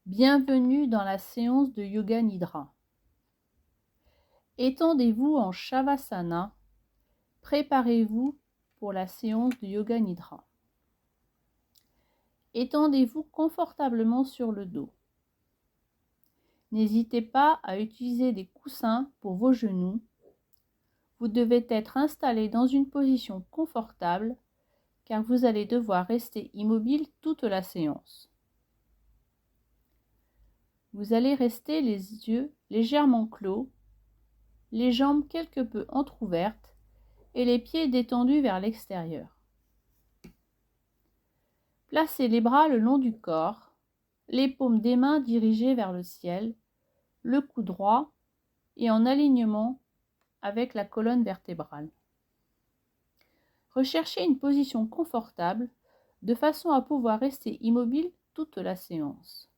Bienvenue dans la séance de Yoga Nidra. Étendez-vous en Shavasana. Préparez-vous pour la séance de Yoga Nidra. Étendez-vous confortablement sur le dos. N'hésitez pas à utiliser des coussins pour vos genoux. Vous devez être installé dans une position confortable car vous allez devoir rester immobile toute la séance. Vous allez rester les yeux légèrement clos, les jambes quelque peu entr'ouvertes et les pieds détendus vers l'extérieur. Placez les bras le long du corps, les paumes des mains dirigées vers le ciel, le cou droit et en alignement avec la colonne vertébrale. Recherchez une position confortable de façon à pouvoir rester immobile toute la séance.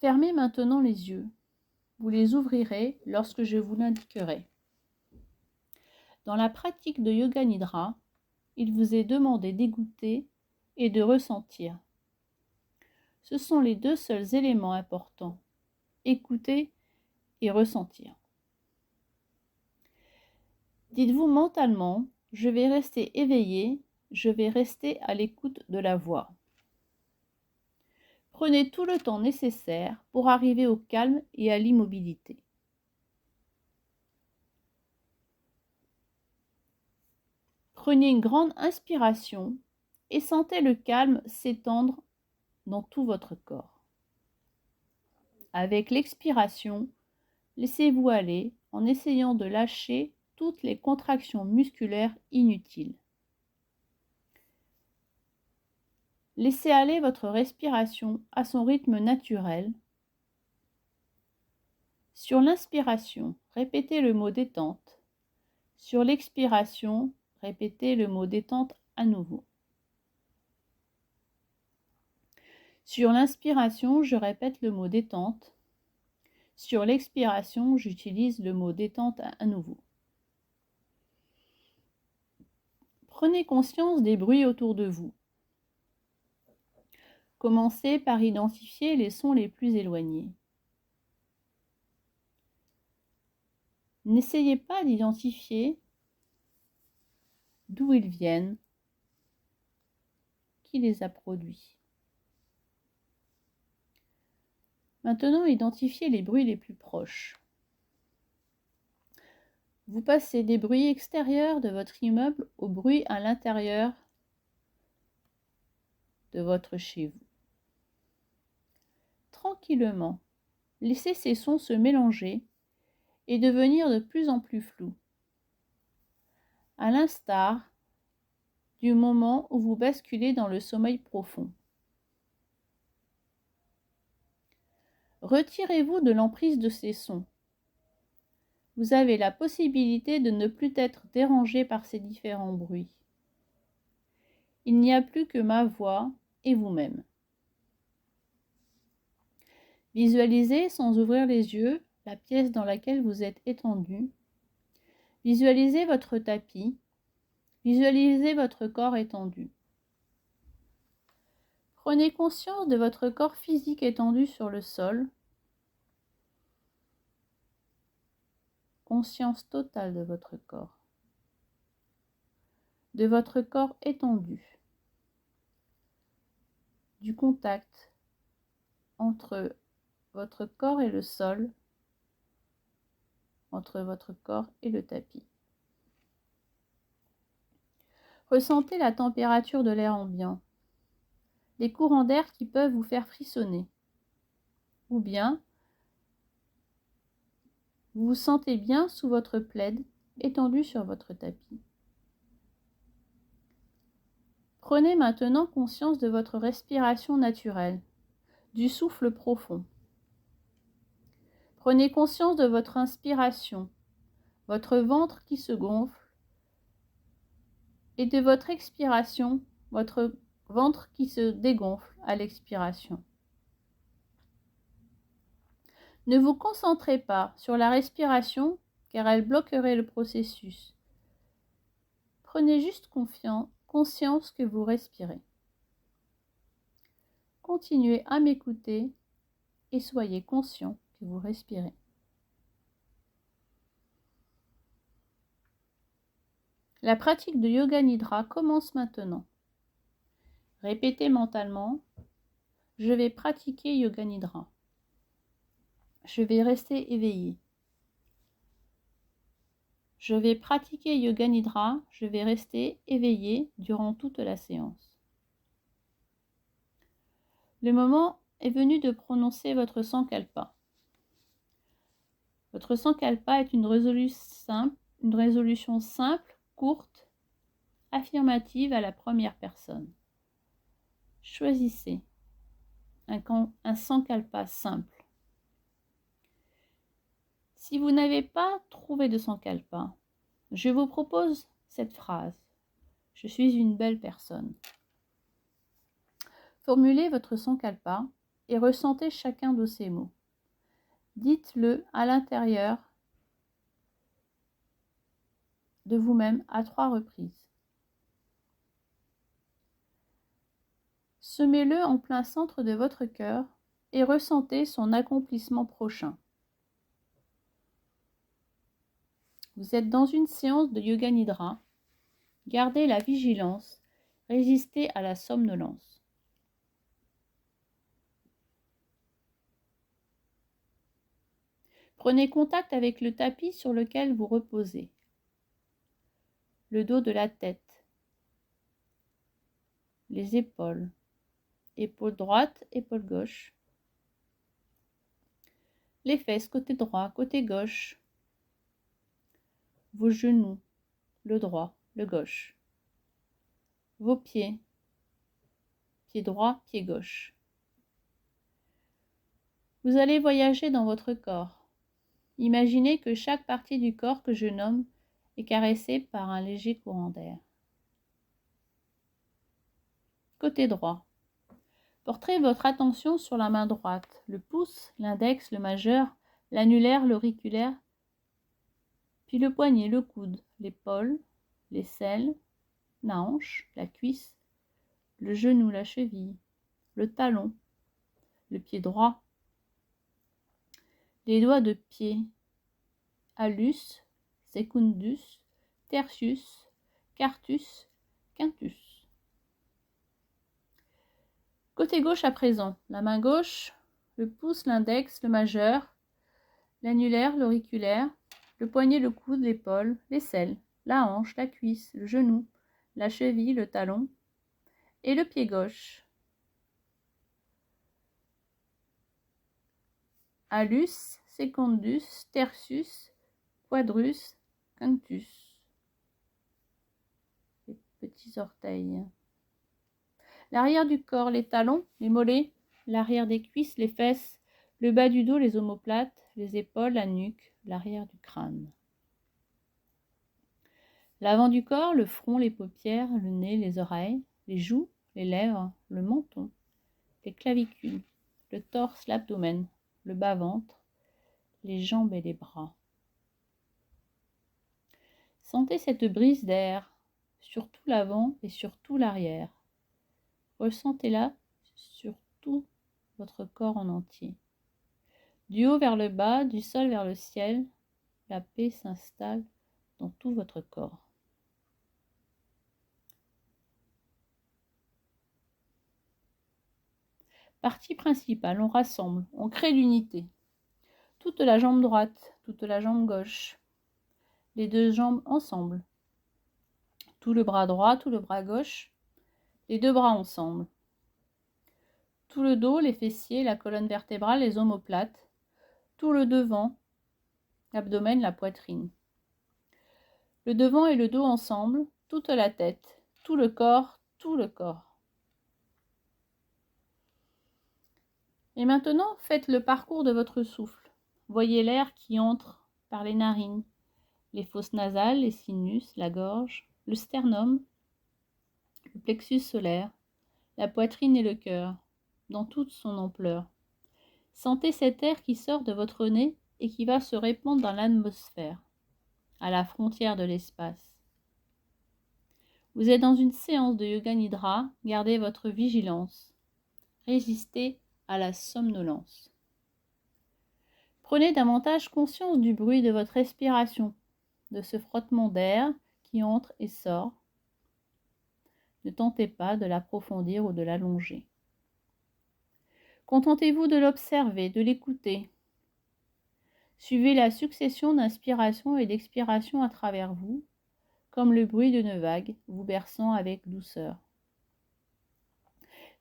Fermez maintenant les yeux. Vous les ouvrirez lorsque je vous l'indiquerai. Dans la pratique de Yoga Nidra, il vous est demandé d'écouter et de ressentir. Ce sont les deux seuls éléments importants, écouter et ressentir. Dites-vous mentalement, je vais rester éveillé, je vais rester à l'écoute de la voix. Prenez tout le temps nécessaire pour arriver au calme et à l'immobilité. Prenez une grande inspiration et sentez le calme s'étendre dans tout votre corps. Avec l'expiration, laissez-vous aller en essayant de lâcher toutes les contractions musculaires inutiles. Laissez aller votre respiration à son rythme naturel. Sur l'inspiration, répétez le mot détente. Sur l'expiration, répétez le mot détente à nouveau. Sur l'inspiration, je répète le mot détente. Sur l'expiration, j'utilise le mot détente à nouveau. Prenez conscience des bruits autour de vous. Commencez par identifier les sons les plus éloignés. N'essayez pas d'identifier d'où ils viennent, qui les a produits. Maintenant, identifiez les bruits les plus proches. Vous passez des bruits extérieurs de votre immeuble aux bruits à l'intérieur de votre chez vous. Tranquillement, laissez ces sons se mélanger et devenir de plus en plus flous, à l'instar du moment où vous basculez dans le sommeil profond. Retirez-vous de l'emprise de ces sons. Vous avez la possibilité de ne plus être dérangé par ces différents bruits. Il n'y a plus que ma voix et vous-même. Visualisez sans ouvrir les yeux la pièce dans laquelle vous êtes étendu. Visualisez votre tapis. Visualisez votre corps étendu. Prenez conscience de votre corps physique étendu sur le sol. Conscience totale de votre corps. De votre corps étendu. Du contact entre votre corps et le sol, entre votre corps et le tapis. Ressentez la température de l'air ambiant, les courants d'air qui peuvent vous faire frissonner, ou bien vous vous sentez bien sous votre plaid étendu sur votre tapis. Prenez maintenant conscience de votre respiration naturelle, du souffle profond. Prenez conscience de votre inspiration, votre ventre qui se gonfle, et de votre expiration, votre ventre qui se dégonfle à l'expiration. Ne vous concentrez pas sur la respiration car elle bloquerait le processus. Prenez juste conscience que vous respirez. Continuez à m'écouter et soyez conscient que vous respirez. La pratique de Yoga Nidra commence maintenant. Répétez mentalement « Je vais pratiquer Yoga Nidra ». Je vais rester éveillé. Je vais pratiquer Yoga Nidra, je vais rester éveillé durant toute la séance. Le moment est venu de prononcer votre Sankalpa. Votre Sankalpa est une résolution simple, courte, affirmative à la première personne. Choisissez un Sankalpa simple. Si vous n'avez pas trouvé de Sankalpa, je vous propose cette phrase. Je suis une belle personne. Formulez votre Sankalpa et ressentez chacun de ces mots. Dites-le à l'intérieur de vous-même à 3 reprises. Semez-le en plein centre de votre cœur et ressentez son accomplissement prochain. Vous êtes dans une séance de Yoga Nidra. Gardez la vigilance, résistez à la somnolence. Prenez contact avec le tapis sur lequel vous reposez. Le dos de la tête, les épaules, épaule droite, épaule gauche, les fesses côté droit, côté gauche, vos genoux, le droit, le gauche, vos pieds, pied droit, pied gauche. Vous allez voyager dans votre corps. Imaginez que chaque partie du corps que je nomme est caressée par un léger courant d'air. Côté droit. Portez votre attention sur la main droite, le pouce, l'index, le majeur, l'annulaire, l'auriculaire, puis le poignet, le coude, l'épaule, l'aisselle, la hanche, la cuisse, le genou, la cheville, le talon, le pied droit, les doigts de pied, hallus, secundus, tertius, quartus, quintus. Côté gauche à présent, la main gauche, le pouce, l'index, le majeur, l'annulaire, l'auriculaire, le poignet, le coude, l'épaule, l'aisselle, la hanche, la cuisse, le genou, la cheville, le talon et le pied gauche. Hallus, secundus, tertius, quadrus, quintus. Les petits orteils. L'arrière du corps, les talons, les mollets, l'arrière des cuisses, les fesses, le bas du dos, les omoplates, les épaules, la nuque, l'arrière du crâne. L'avant du corps, le front, les paupières, le nez, les oreilles, les joues, les lèvres, le menton, les clavicules, le torse, l'abdomen, le bas-ventre, les jambes et les bras. Sentez cette brise d'air sur tout l'avant et sur tout l'arrière. Ressentez-la sur tout votre corps en entier. Du haut vers le bas, du sol vers le ciel, la paix s'installe dans tout votre corps. Partie principale, on rassemble, on crée l'unité. Toute la jambe droite, toute la jambe gauche, les deux jambes ensemble. Tout le bras droit, tout le bras gauche, les deux bras ensemble. Tout le dos, les fessiers, la colonne vertébrale, les omoplates. Tout le devant, l'abdomen, la poitrine. Le devant et le dos ensemble, toute la tête, tout le corps, tout le corps. Et maintenant, faites le parcours de votre souffle. Voyez l'air qui entre par les narines, les fosses nasales, les sinus, la gorge, le sternum, le plexus solaire, la poitrine et le cœur, dans toute son ampleur. Sentez cet air qui sort de votre nez et qui va se répandre dans l'atmosphère, à la frontière de l'espace. Vous êtes dans une séance de Yoga Nidra, gardez votre vigilance. Résistez à la somnolence. Prenez davantage conscience du bruit de votre respiration, de ce frottement d'air qui entre et sort. Ne tentez pas de l'approfondir ou de l'allonger. Contentez-vous de l'observer, de l'écouter. Suivez la succession d'inspiration et d'expiration à travers vous, comme le bruit d'une vague vous berçant avec douceur.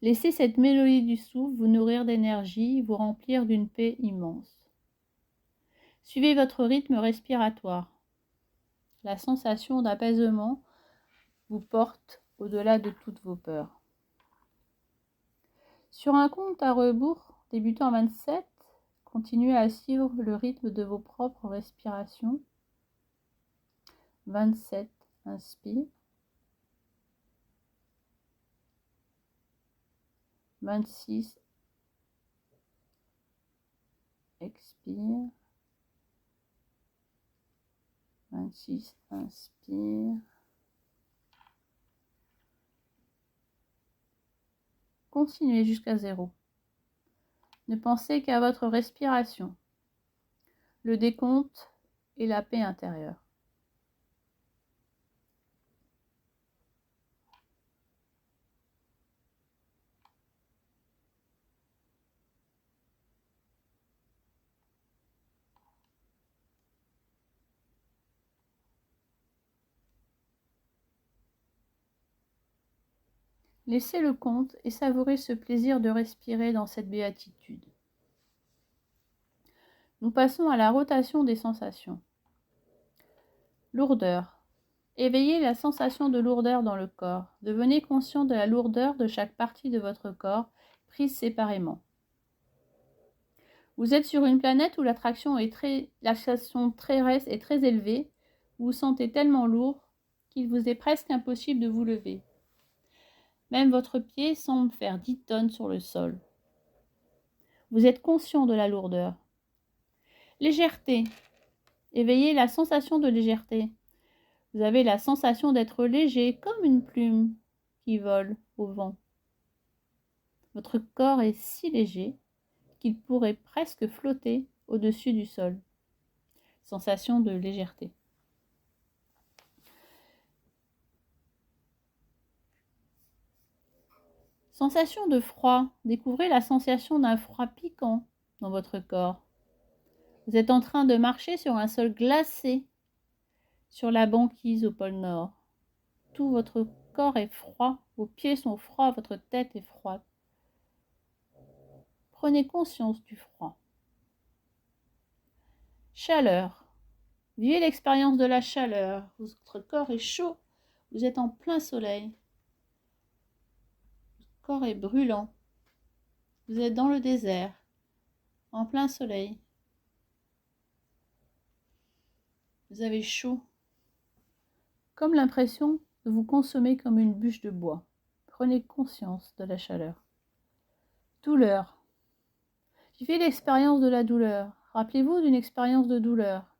Laissez cette mélodie du souffle vous nourrir d'énergie, vous remplir d'une paix immense. Suivez votre rythme respiratoire. La sensation d'apaisement vous porte au-delà de toutes vos peurs. Sur un compte à rebours débutant à 27, continuez à suivre le rythme de vos propres respirations. 27, inspire. 26, expire. 26, inspire. Continuez jusqu'à 0. Ne pensez qu'à votre respiration, le décompte et la paix intérieure. Laissez le compte et savourez ce plaisir de respirer dans cette béatitude. Nous passons à la rotation des sensations. Lourdeur. Éveillez la sensation de lourdeur dans le corps. Devenez conscient de la lourdeur de chaque partie de votre corps, prise séparément. Vous êtes sur une planète où l'attraction terrestre est très élevée. Vous vous sentez tellement lourd qu'il vous est presque impossible de vous lever. Même votre pied semble faire 10 tonnes sur le sol. Vous êtes conscient de la lourdeur. Légèreté. Éveillez la sensation de légèreté. Vous avez la sensation d'être léger comme une plume qui vole au vent. Votre corps est si léger qu'il pourrait presque flotter au-dessus du sol. Sensation de légèreté. Sensation de froid. Découvrez la sensation d'un froid piquant dans votre corps. Vous êtes en train de marcher sur un sol glacé, sur la banquise au pôle Nord. Tout votre corps est froid, vos pieds sont froids, votre tête est froide. Prenez conscience du froid. Chaleur. Vivez l'expérience de la chaleur. Votre corps est chaud, vous êtes en plein soleil. Votre corps est brûlant. Vous êtes dans le désert, en plein soleil. Vous avez chaud, comme l'impression de vous consommer comme une bûche de bois. Prenez conscience de la chaleur. Douleur. Vivez l'expérience de la douleur. Rappelez-vous d'une expérience de douleur.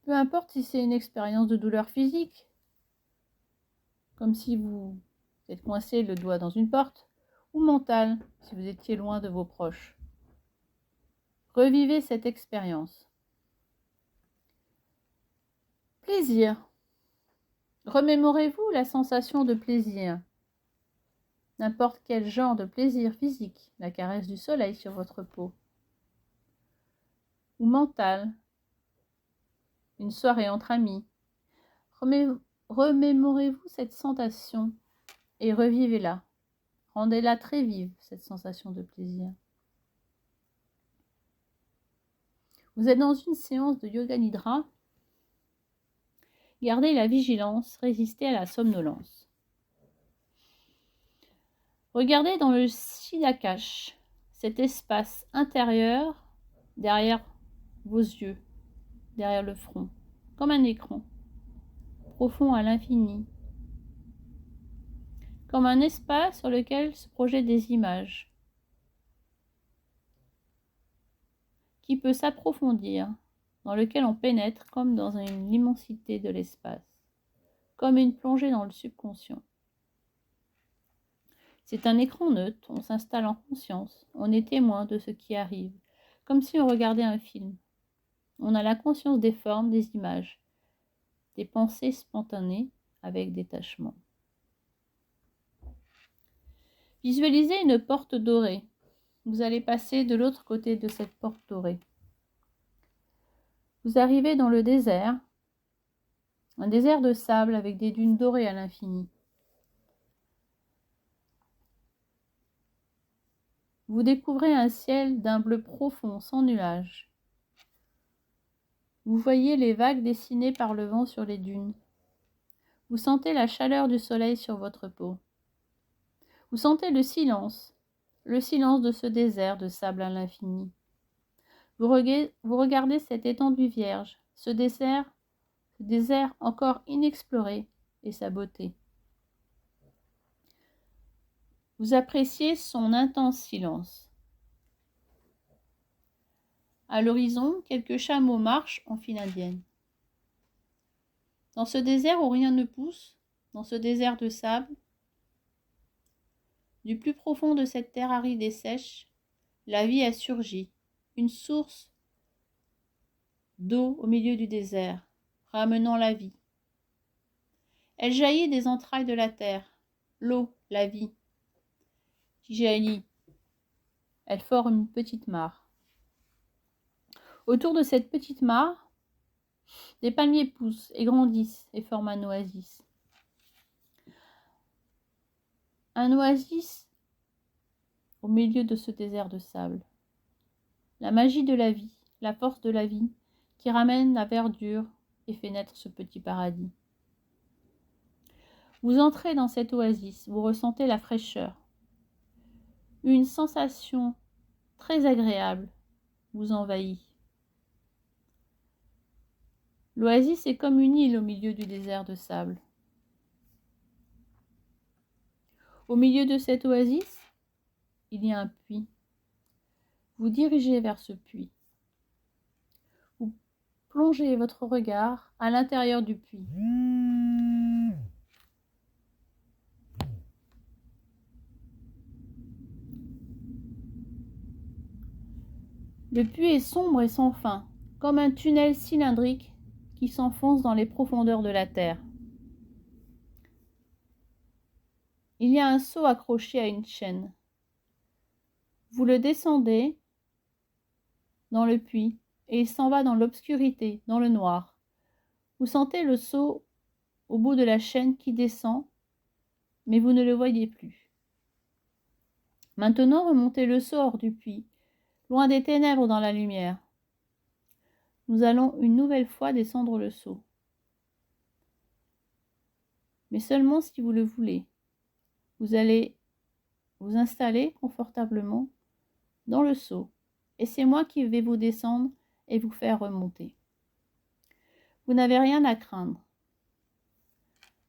Peu importe si c'est une expérience de douleur physique, comme si vous êtes coincé le doigt dans une porte, ou mentale, si vous étiez loin de vos proches. Revivez cette expérience. Plaisir. Remémorez-vous la sensation de plaisir. N'importe quel genre de plaisir physique, la caresse du soleil sur votre peau. Ou mental, une soirée entre amis. Remémorez-vous cette sensation et revivez-la. Rendez-la très vive, cette sensation de plaisir. Vous êtes dans une séance de yoga nidra. Gardez la vigilance, résistez à la somnolence. Regardez dans le Siddhakash, cet espace intérieur derrière vos yeux, derrière le front, comme un écran, profond à l'infini, comme un espace sur lequel se projettent des images, qui peut s'approfondir, dans lequel on pénètre comme dans une immensité de l'espace, comme une plongée dans le subconscient. C'est un écran neutre, on s'installe en conscience, on est témoin de ce qui arrive, comme si on regardait un film. On a la conscience des formes, des images, des pensées spontanées avec détachement. Visualisez une porte dorée. Vous allez passer de l'autre côté de cette porte dorée. Vous arrivez dans le désert, un désert de sable avec des dunes dorées à l'infini. Vous découvrez un ciel d'un bleu profond, sans nuages. Vous voyez les vagues dessinées par le vent sur les dunes. Vous sentez la chaleur du soleil sur votre peau. Vous sentez le silence de ce désert de sable à l'infini. Vous regardez cette étendue vierge, ce désert encore inexploré et sa beauté. Vous appréciez son intense silence. À l'horizon, quelques chameaux marchent en file indienne. Dans ce désert où rien ne pousse, dans ce désert de sable, du plus profond de cette terre aride et sèche, la vie a surgi, une source d'eau au milieu du désert, ramenant la vie. Elle jaillit des entrailles de la terre, l'eau, la vie, qui jaillit. Elle forme une petite mare. Autour de cette petite mare, des palmiers poussent et grandissent et forment un oasis. Un oasis au milieu de ce désert de sable. La magie de la vie, la force de la vie, qui ramène la verdure et fait naître ce petit paradis. Vous entrez dans cet oasis, vous ressentez la fraîcheur. Une sensation très agréable vous envahit. L'oasis est comme une île au milieu du désert de sable. Au milieu de cette oasis, il y a un puits. Vous dirigez vers ce puits. Vous plongez votre regard à l'intérieur du puits. Le puits est sombre et sans fin, comme un tunnel cylindrique qui s'enfonce dans les profondeurs de la terre. Il y a un seau accroché à une chaîne. Vous le descendez dans le puits et il s'en va dans l'obscurité, dans le noir. Vous sentez le seau au bout de la chaîne qui descend, mais vous ne le voyez plus. Maintenant, remontez le seau hors du puits, loin des ténèbres dans la lumière. Nous allons une nouvelle fois descendre le seau. Mais seulement si vous le voulez. Vous allez vous installer confortablement dans le seau. Et c'est moi qui vais vous descendre et vous faire remonter. Vous n'avez rien à craindre.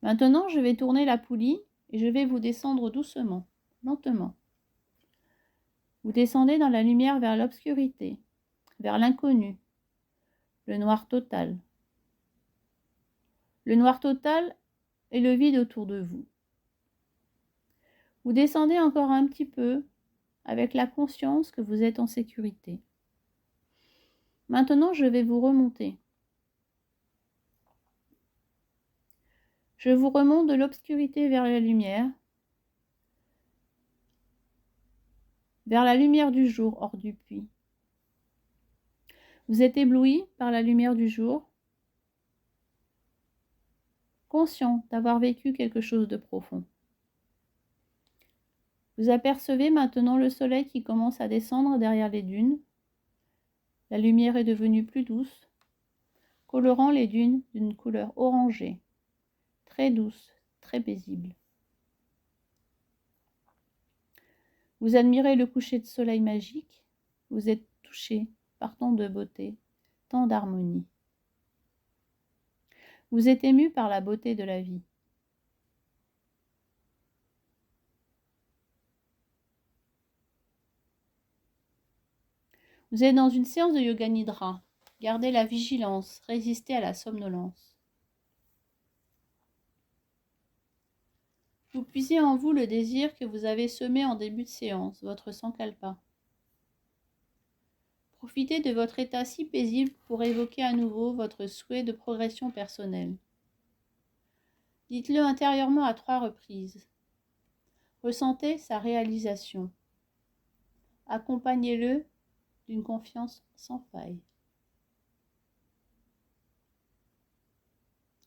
Maintenant, je vais tourner la poulie et je vais vous descendre doucement, lentement. Vous descendez dans la lumière vers l'obscurité, vers l'inconnu, le noir total. Le noir total est le vide autour de vous. Vous descendez encore un petit peu avec la conscience que vous êtes en sécurité. Maintenant, je vais vous remonter. Je vous remonte de l'obscurité vers la lumière du jour hors du puits. Vous êtes ébloui par la lumière du jour, conscient d'avoir vécu quelque chose de profond. Vous apercevez maintenant le soleil qui commence à descendre derrière les dunes. La lumière est devenue plus douce, colorant les dunes d'une couleur orangée, très douce, très paisible. Vous admirez le coucher de soleil magique, vous êtes touché par tant de beauté, tant d'harmonie. Vous êtes ému par la beauté de la vie. Vous êtes dans une séance de yoga nidra. Gardez la vigilance, résistez à la somnolence. Vous puisez en vous le désir que vous avez semé en début de séance, votre sankalpa. Profitez de votre état si paisible pour évoquer à nouveau votre souhait de progression personnelle. Dites-le intérieurement à 3 reprises. Ressentez sa réalisation. Accompagnez-le d'une confiance sans faille.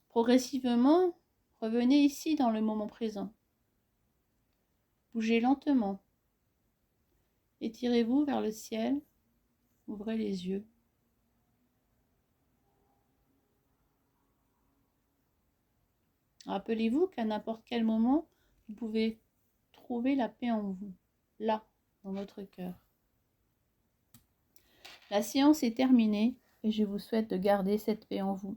Progressivement, revenez ici dans le moment présent. Bougez lentement. Étirez-vous vers le ciel. Ouvrez les yeux. Rappelez-vous qu'à n'importe quel moment, vous pouvez trouver la paix en vous, là, dans votre cœur. La séance est terminée et je vous souhaite de garder cette paix en vous.